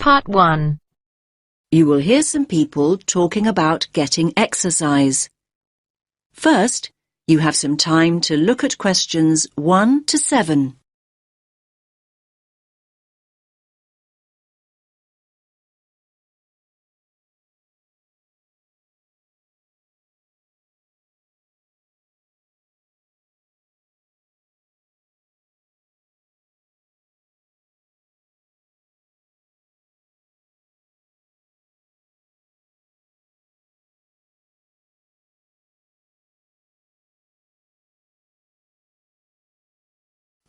Part 1. You will hear some people talking about getting exercise. First, you have some time to look at questions 1 to 7.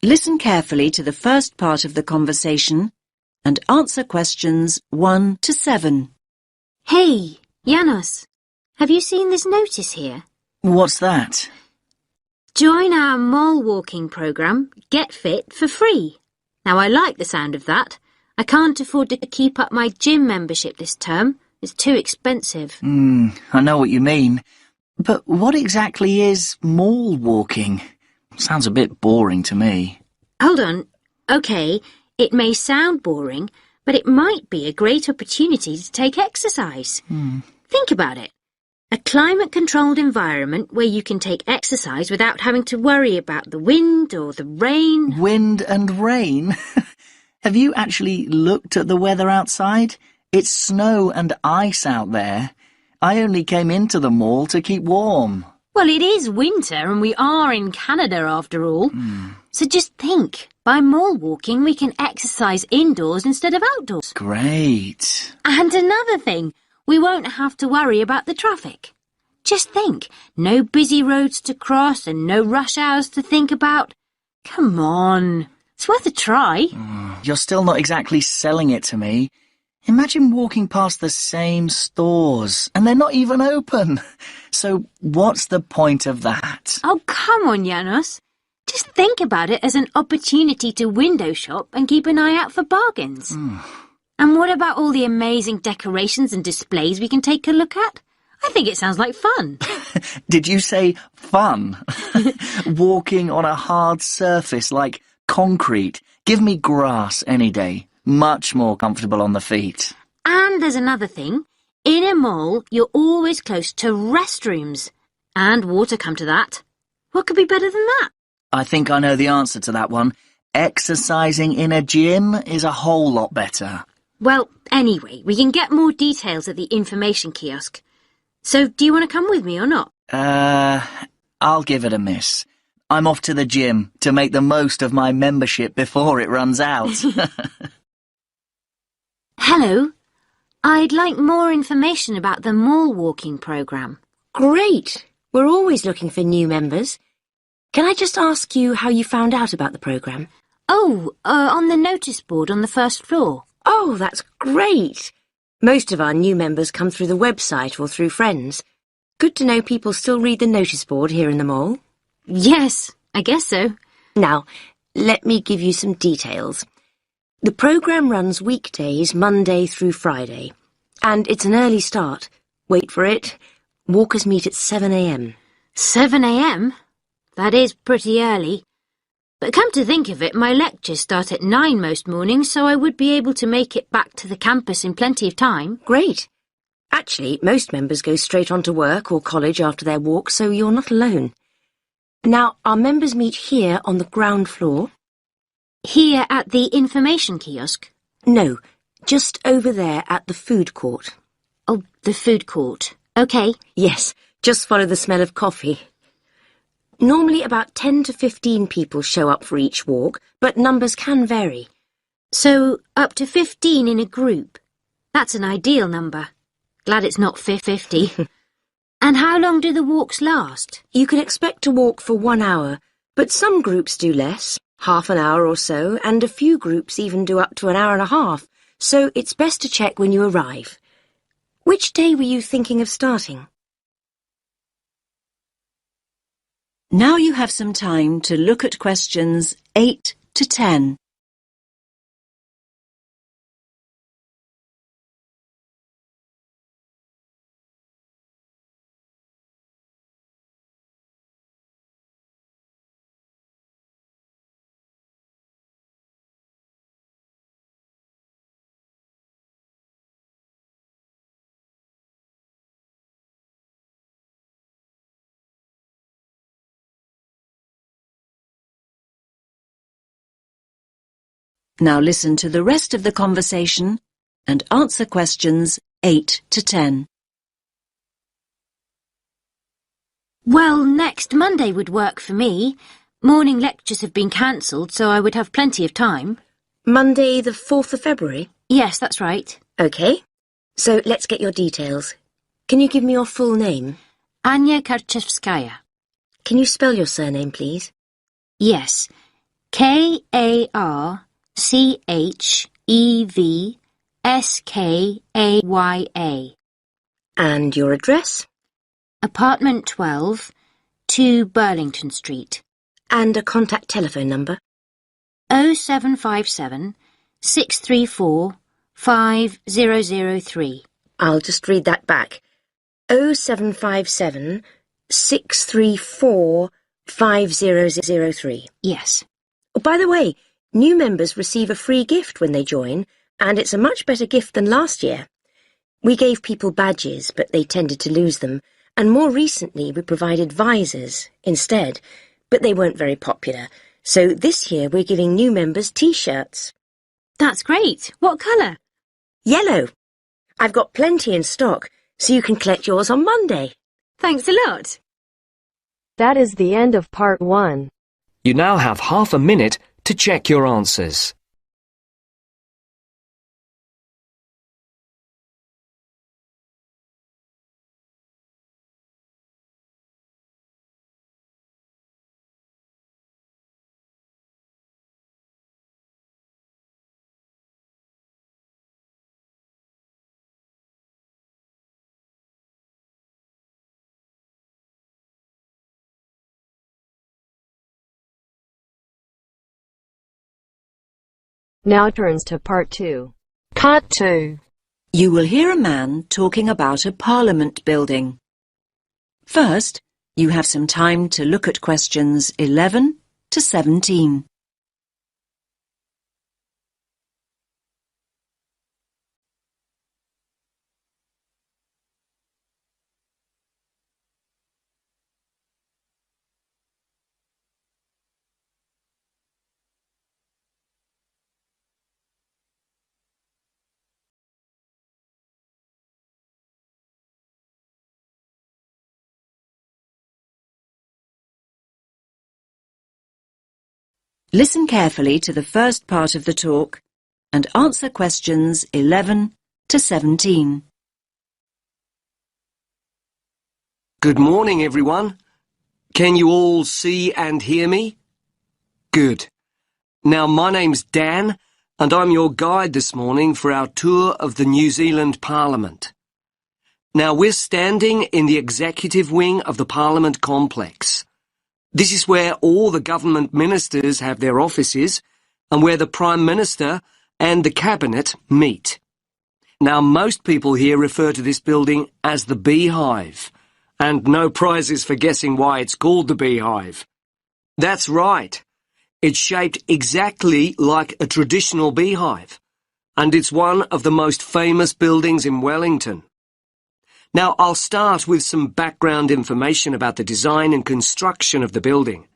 Listen carefully to the first part of the conversation and answer questions 1 to 7. Hey, Janos, have you seen this notice here? What's that? Join our mole walking program, Get Fit for free. Now, I like the sound of that. I can't afford to keep up my gym membership this term. It's too expensive. I know what you mean. But what exactly is mole walking? Sounds a bit boring to me. Hold on. OK, it may sound boring, but it might be a great opportunity to take exercise. Think about it. A climate-controlled environment where you can take exercise without having to worry about the wind or the rain. Wind and rain? Have you actually looked at the weather outside? It's snow and ice out there. I only came into the mall to keep warm. Well, it is winter and we are in Canada after all. So just think, by mole walking we can exercise indoors instead of outdoors. Great. And another thing, we won't have to worry about the traffic. Just think, no busy roads to cross and no rush hours to think about. Come on, it's worth a try. You're still not exactly selling it to me. Imagine walking past the same stores, and they're not even open. So what's the point of that? Oh, come on, Janos. Just think about it as an opportunity to window shop and keep an eye out for bargains. And what about all the amazing decorations and displays we can take a look at? I think it sounds like fun. Did you say fun? Walking on a hard surface like concrete. Give me grass any day. Much more comfortable on the feet. And there's another thing. In a mall, you're always close to restrooms. And water, come to that. What could be better than that? I think I know the answer to that one. Exercising in a gym is a whole lot better. Well, anyway, we can get more details at the information kiosk. So, do you want to come with me or not? I'll give it a miss. I'm off to the gym to make the most of my membership before it runs out. Hello. I'd like more information about the mall walking program. Great! We're always looking for new members. Can I just ask you how you found out about the program? On the notice board on the first floor. Oh, that's great! Most of our new members come through the website or through friends. Good to know people still read the notice board here in the mall. Yes, I guess so. Now, let me give you some details. The program runs weekdays, Monday through Friday. And it's an early start. Wait for it. Walkers meet at 7 a.m. 7 a.m? That is pretty early. But come to think of it, my lectures start at 9 most mornings, so I would be able to make it back to the campus in plenty of time. Great. Actually, most members go straight on to work or college after their walk, so you're not alone. Now, our members meet here on the ground floor. Here at the information kiosk? No, just over there at the food court. Oh, the food court. OK. Yes, just follow the smell of coffee. Normally about 10 to 15 people show up for each walk, but numbers can vary. So, up to 15 in a group. That's an ideal number. Glad it's not 50. And how long do the walks last? You can expect to walk for 1 hour, but some groups do less, half an hour or so, and a few groups even do up to an hour and a half, so it's best to check when you arrive. Which day were you thinking of starting? Now you have some time to look at questions 8 to 10. Now listen to the rest of the conversation and answer questions 8 to 10. Well, next Monday would work for me. Morning lectures have been cancelled, so I would have plenty of time. Monday the 4th of February? Yes, that's right. OK. So let's get your details. Can you give me your full name? Anya Karczewskaya. Can you spell your surname, please? Yes. Karczewskaya. And your address? Apartment 12, 2 Burlington Street. And a contact telephone number? 0757 634 5003. I'll just read that back. 0757 634 5003. Yes. Oh, by the way, new members receive a free gift when they join, and it's a much better gift than last year. We gave people badges, but they tended to lose them, and more recently we provided visors instead, but they weren't very popular. So this year we're giving new members T-shirts. That's great. What colour? Yellow. I've got plenty in stock, so you can collect yours on Monday. Thanks a lot. That is the end of part 1. You now have half a minute to check your answers. Now turns to part 2. Cut 2. You will hear a man talking about a parliament building. First, you have some time to look at questions 11 to 17. Listen carefully to the first part of the talk and answer questions 11 to 17. Good morning, everyone. Can you all see and hear me? Good. Now, my name's Dan, and I'm your guide this morning for our tour of the New Zealand Parliament. Now, we're standing in the executive wing of the Parliament complex. This is where all the government ministers have their offices and where the Prime Minister and the Cabinet meet. Now, most people here refer to this building as the Beehive, and no prizes for guessing why it's called the Beehive. That's right. It's shaped exactly like a traditional beehive, and it's one of the most famous buildings in Wellington. Now, I'll start with some background information about the design and construction of the building.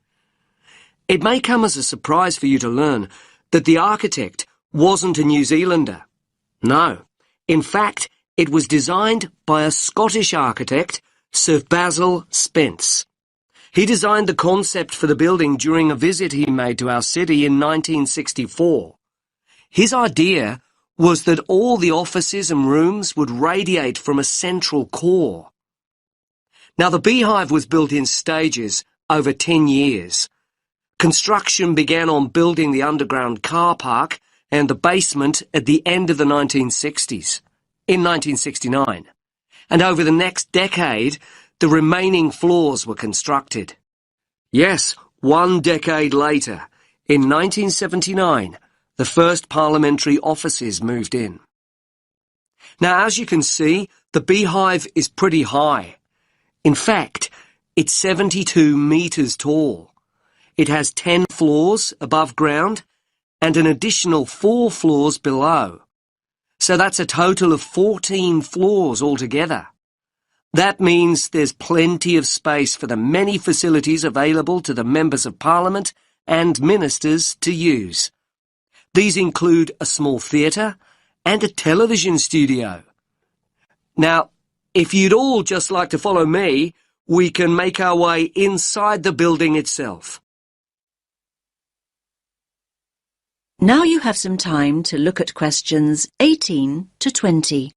It may come as a surprise for you to learn that the architect wasn't a New Zealander. No. In fact, it was designed by a Scottish architect, Sir Basil Spence. He designed the concept for the building during a visit he made to our city in 1964. His idea was that all the offices and rooms would radiate from a central core. Now, the Beehive was built in stages over 10 years. Construction began on building the underground car park and the basement at the end of the 1960s, in 1969. And over the next decade, the remaining floors were constructed. Yes, 1 decade later, in 1979, the first parliamentary offices moved in. Now, as you can see, the Beehive is pretty high. In fact, it's 72 metres tall. It has 10 floors above ground and an additional 4 floors below. So that's a total of 14 floors altogether. That means there's plenty of space for the many facilities available to the members of Parliament and ministers to use. These include a small theatre and a television studio. Now, if you'd all just like to follow me, we can make our way inside the building itself. Now you have some time to look at questions 18 to 20.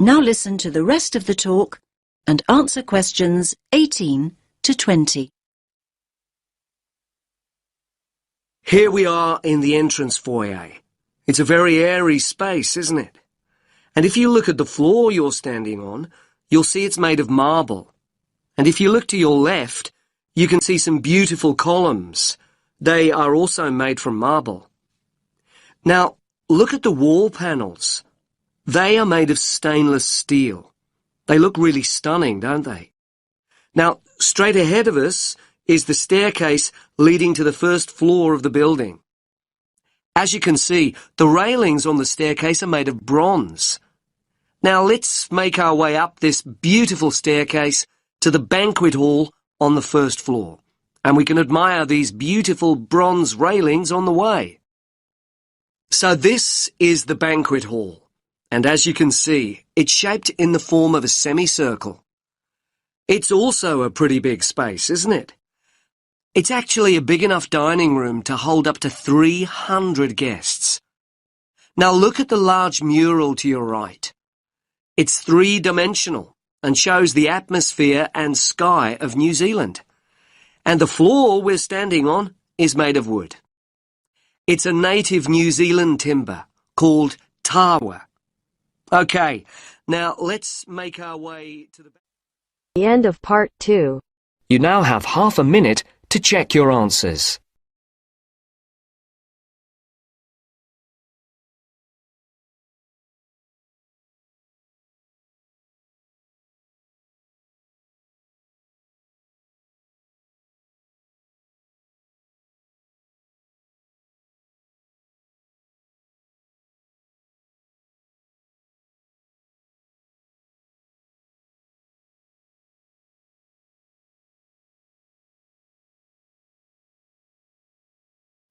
Now listen to the rest of the talk and answer questions 18 to 20. Here we are in the entrance foyer. It's a very airy space, isn't it? And if you look at the floor you're standing on, you'll see it's made of marble. And if you look to your left, you can see some beautiful columns. They are also made from marble. Now, look at the wall panels. They are made of stainless steel. They look really stunning, don't they? Now, straight ahead of us is the staircase leading to the first floor of the building. As you can see, the railings on the staircase are made of bronze. Now, let's make our way up this beautiful staircase to the banquet hall on the first floor, and we can admire these beautiful bronze railings on the way. So this is the banquet hall. And as you can see, it's shaped in the form of a semicircle. It's also a pretty big space, isn't it? It's actually a big enough dining room to hold up to 300 guests. Now look at the large mural to your right. It's three-dimensional and shows the atmosphere and sky of New Zealand. And the floor we're standing on is made of wood. It's a native New Zealand timber called tawa. Okay, now let's make our way to The end of part 2. You now have half a minute to check your answers.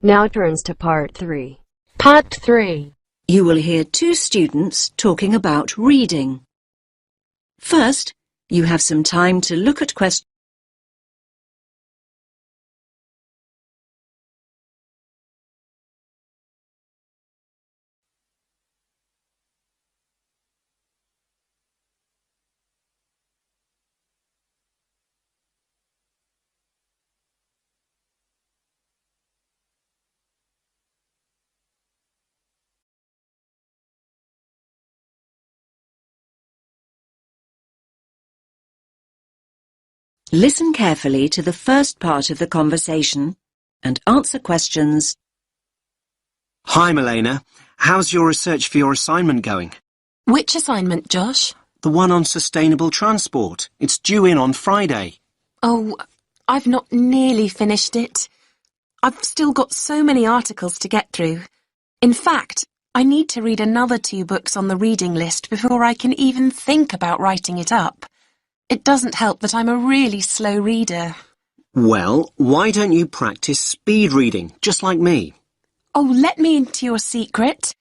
Now turns to part 3. Part 3. You will hear two students talking about reading. First, you have some time to look at questions. Listen carefully to the first part of the conversation and answer questions. Hi, Milena. How's your research for your assignment going? Which assignment, Josh? The one on sustainable transport. It's due in on Friday. Oh, I've not nearly finished it. I've still got so many articles to get through. In fact, I need to read another 2 books on the reading list before I can even think about writing it up. It doesn't help that I'm a really slow reader. Well, why don't you practice speed reading, just like me? Oh, let me into your secret.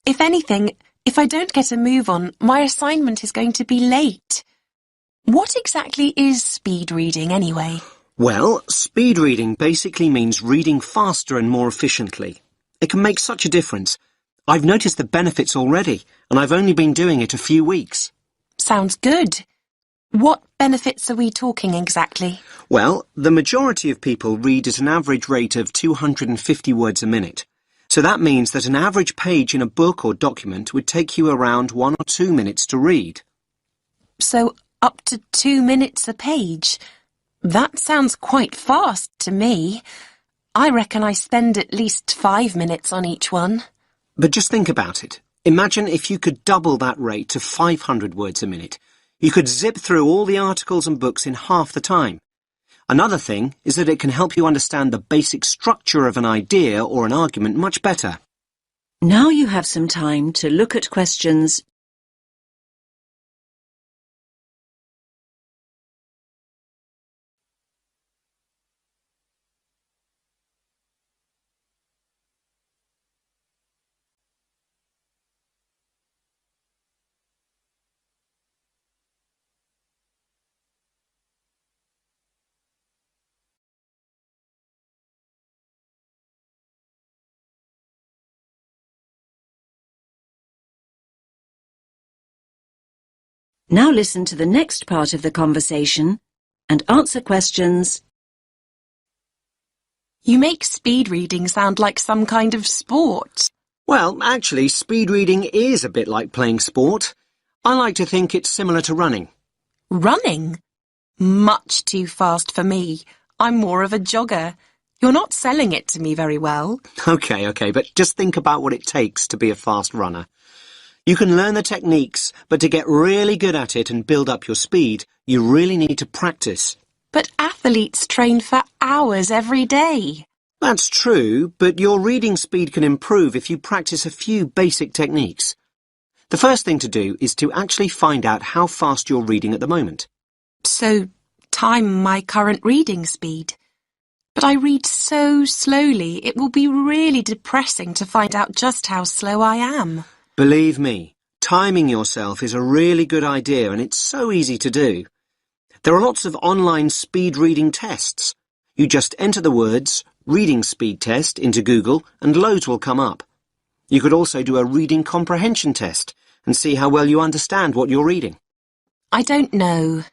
If anything, if I don't get a move on, my assignment is going to be late. What exactly is speed reading, anyway? Well, speed reading basically means reading faster and more efficiently. It can make such a difference. I've noticed the benefits already, and I've only been doing it a few weeks. Sounds good. What benefits are we talking exactly? Well, the majority of people read at an average rate of 250 words a minute. So that means that an average page in a book or document would take you around 1 or 2 minutes to read. So up to 2 minutes a page? That sounds quite fast to me. I reckon I spend at least 5 minutes on each one. But just think about it. Imagine if you could double that rate to 500 words a minute. You could zip through all the articles and books in half the time. Another thing is that it can help you understand the basic structure of an idea or an argument much better. Now you have some time to look at questions. Now listen to the next part of the conversation and answer questions. You make speed reading sound like some kind of sport. Well, actually, speed reading is a bit like playing sport. I like to think it's similar to running. Running? Much too fast for me. I'm more of a jogger. You're not selling it to me very well. Okay, but just think about what it takes to be a fast runner. You can learn the techniques, but to get really good at it and build up your speed, you really need to practice. But athletes train for hours every day. That's true, but your reading speed can improve if you practice a few basic techniques. The first thing to do is to actually find out how fast you're reading at the moment. So, time my current reading speed. But I read so slowly, it will be really depressing to find out just how slow I am. Believe me, timing yourself is a really good idea and it's so easy to do. There are lots of online speed reading tests. You just enter the words reading speed test into Google and loads will come up. You could also do a reading comprehension test and see how well you understand what you're reading. I don't know.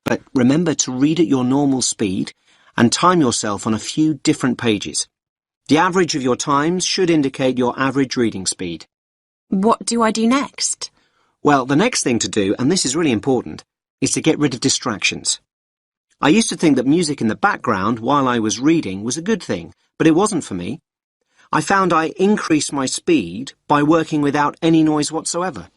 But remember to read at your normal speed and time yourself on a few different pages. The average of your times should indicate your average reading speed. What do I do next? Well, the next thing to do, and this is really important, is to get rid of distractions. I used to think that music in the background while I was reading was a good thing, but it wasn't for me. I found I increased my speed by working without any noise whatsoever.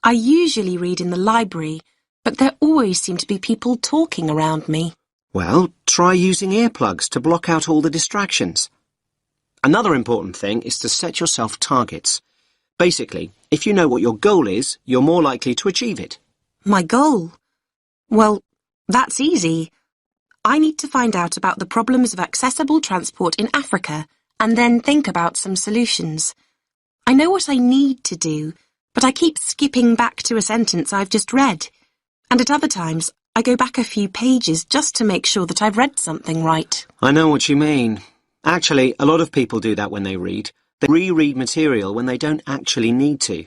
I usually read in the library, but there always seem to be people talking around me. Well, try using earplugs to block out all the distractions. Another important thing is to set yourself targets. Basically, if you know what your goal is, you're more likely to achieve it. My goal? Well, that's easy. I need to find out about the problems of accessible transport in Africa and then think about some solutions. I know what I need to do, but I keep skipping back to a sentence I've just read. And at other times, I go back a few pages just to make sure that I've read something right. I know what you mean. Actually, a lot of people do that when they read. They reread material when they don't actually need to.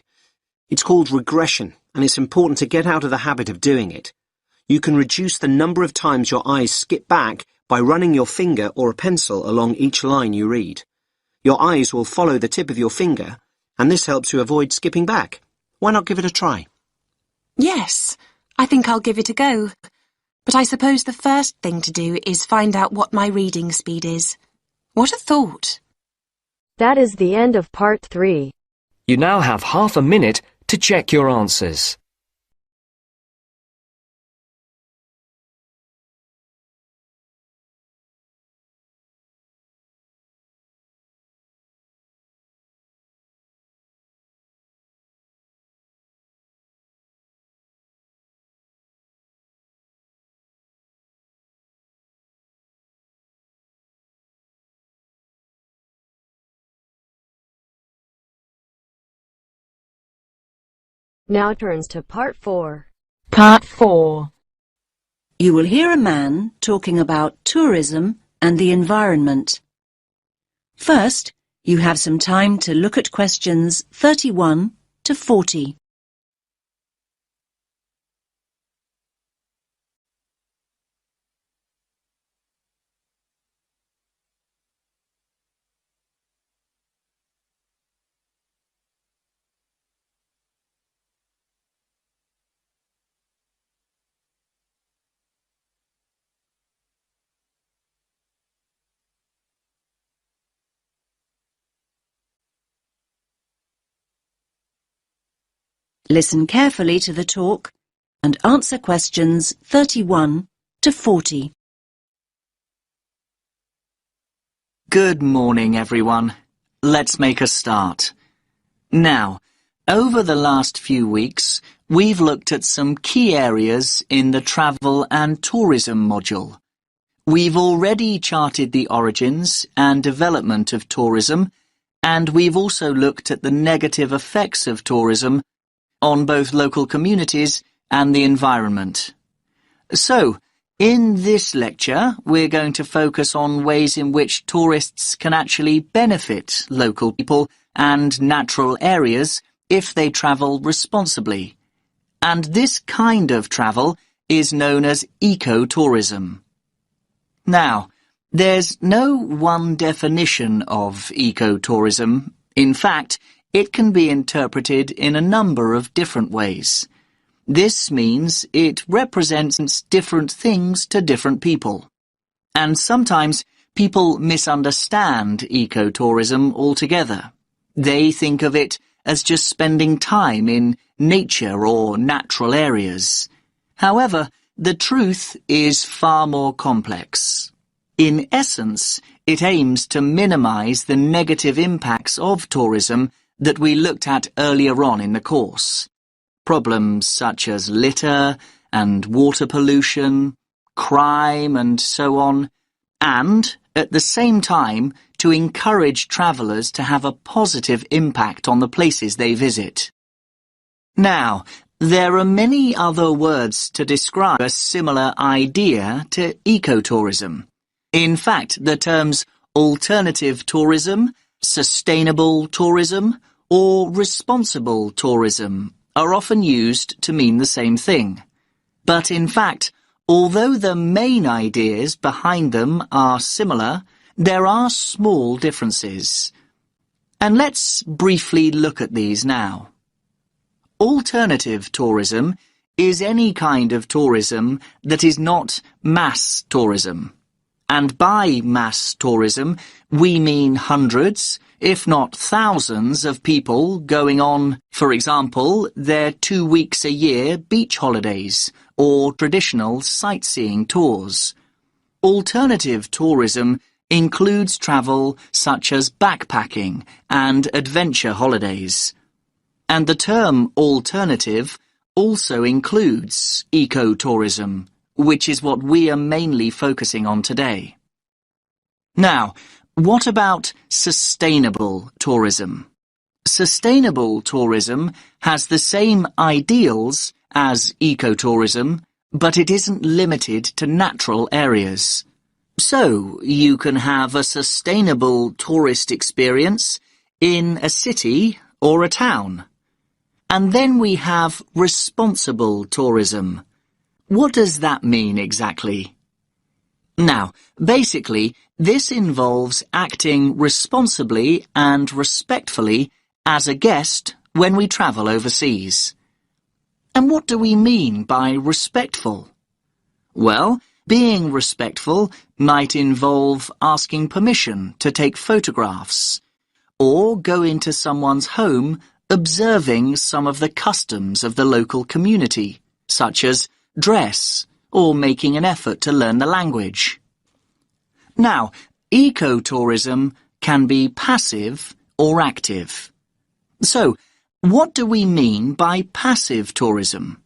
It's called regression, and it's important to get out of the habit of doing it. You can reduce the number of times your eyes skip back by running your finger or a pencil along each line you read. Your eyes will follow the tip of your finger, and this helps you avoid skipping back. Why not give it a try? Yes, I think I'll give it a go. But I suppose the first thing to do is find out what my reading speed is. What a thought! That is the end of part 3. You now have half a minute to check your answers. Now turns to part 4. Part 4. You will hear a man talking about tourism and the environment. First, you have some time to look at questions 31 to 40. Listen carefully to the talk and answer questions 31 to 40. Good morning, everyone. Let's make a start. Now, over the last few weeks, we've looked at some key areas in the travel and tourism module. We've already charted the origins and development of tourism, and we've also looked at the negative effects of tourism on both local communities and the environment. So, in this lecture, we're going to focus on ways in which tourists can actually benefit local people and natural areas if they travel responsibly. And this kind of travel is known as ecotourism. Now, there's no one definition of ecotourism. In fact, it can be interpreted in a number of different ways. This means it represents different things to different people. And sometimes people misunderstand ecotourism altogether. They think of it as just spending time in nature or natural areas. However, the truth is far more complex. In essence, it aims to minimize the negative impacts of tourism that we looked at earlier on in the course. Problems such as litter and water pollution, crime and so on, and, at the same time, to encourage travellers to have a positive impact on the places they visit. Now, there are many other words to describe a similar idea to ecotourism. In fact, the terms alternative tourism, sustainable tourism, or responsible tourism are often used to mean the same thing. But in fact, although the main ideas behind them are similar, there are small differences. And let's briefly look at these now. Alternative tourism is any kind of tourism that is not mass tourism. And by mass tourism, we mean hundreds, if not thousands of people going on, for example, their 2 weeks a year beach holidays or traditional sightseeing tours. Alternative tourism includes travel such as backpacking and adventure holidays. And the term alternative also includes ecotourism, which is what we are mainly focusing on today. Now, what about sustainable tourism? Sustainable tourism has the same ideals as ecotourism, but it isn't limited to natural areas. So, you can have a sustainable tourist experience in a city or a town. And then we have responsible tourism. What does that mean exactly? Now, basically, this involves acting responsibly and respectfully as a guest when we travel overseas. And what do we mean by respectful? Well, being respectful might involve asking permission to take photographs, or go into someone's home observing some of the customs of the local community, such as dress, or making an effort to learn the language. Now, ecotourism can be passive or active. So, what do we mean by passive tourism?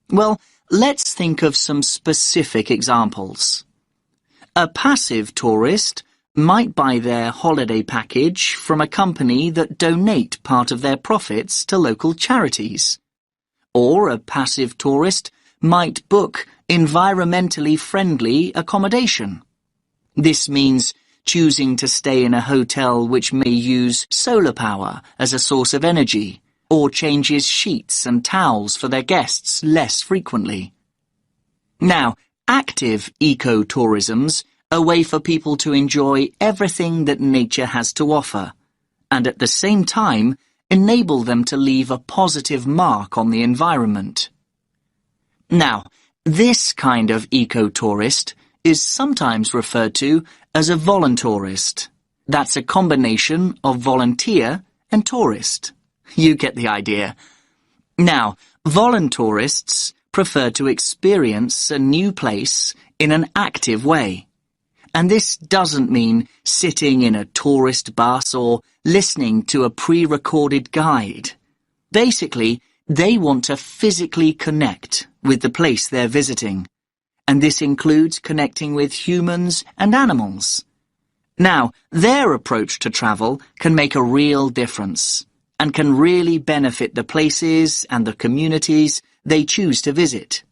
Well, let's think of some specific examples. A passive tourist might buy their holiday package from a company that donate part of their profits to local charities. Or a passive tourist might book environmentally friendly accommodation. This means choosing to stay in a hotel which may use solar power as a source of energy, or changes sheets and towels for their guests less frequently. Now, active ecotourism's a way for people to enjoy everything that nature has to offer, and at the same time enable them to leave a positive mark on the environment. Now, this kind of ecotourist is sometimes referred to as a voluntourist. That's a combination of volunteer and tourist. You get the idea. Now, voluntourists prefer to experience a new place in an active way. And this doesn't mean sitting in a tourist bus or listening to a pre-recorded guide. Basically, they want to physically connect with the place they're visiting. And this includes connecting with humans and animals. Now, their approach to travel can make a real difference and can really benefit the places and the communities they choose to visit.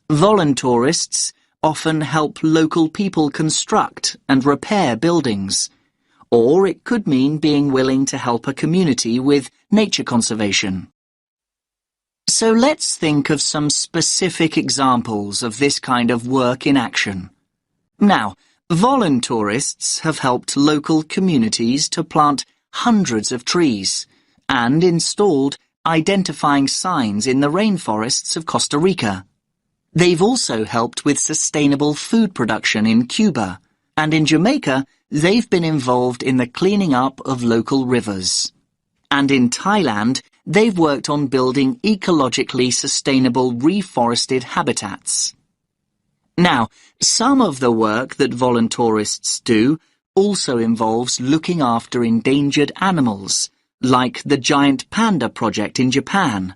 Voluntourists often help local people construct and repair buildings, or it could mean being willing to help a community with nature conservation. So let's think of some specific examples of this kind of work in action. Now, voluntourists have helped local communities to plant hundreds of trees and installed identifying signs in the rainforests of Costa Rica. They've also helped with sustainable food production in Cuba, and in Jamaica, they've been involved in the cleaning up of local rivers. And in Thailand, they've worked on building ecologically sustainable reforested habitats. Now, some of the work that voluntourists do also involves looking after endangered animals, like the Giant Panda Project in Japan,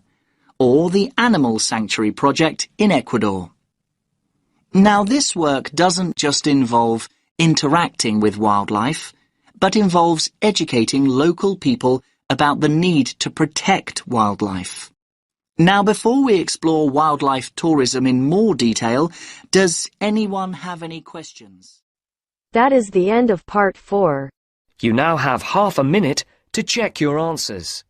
or the Animal Sanctuary Project in Ecuador. Now, this work doesn't just involve interacting with wildlife, but involves educating local people about the need to protect wildlife. Now, before we explore wildlife tourism in more detail, does anyone have any questions? That is the end of part 4. You now have half a minute to check your answers.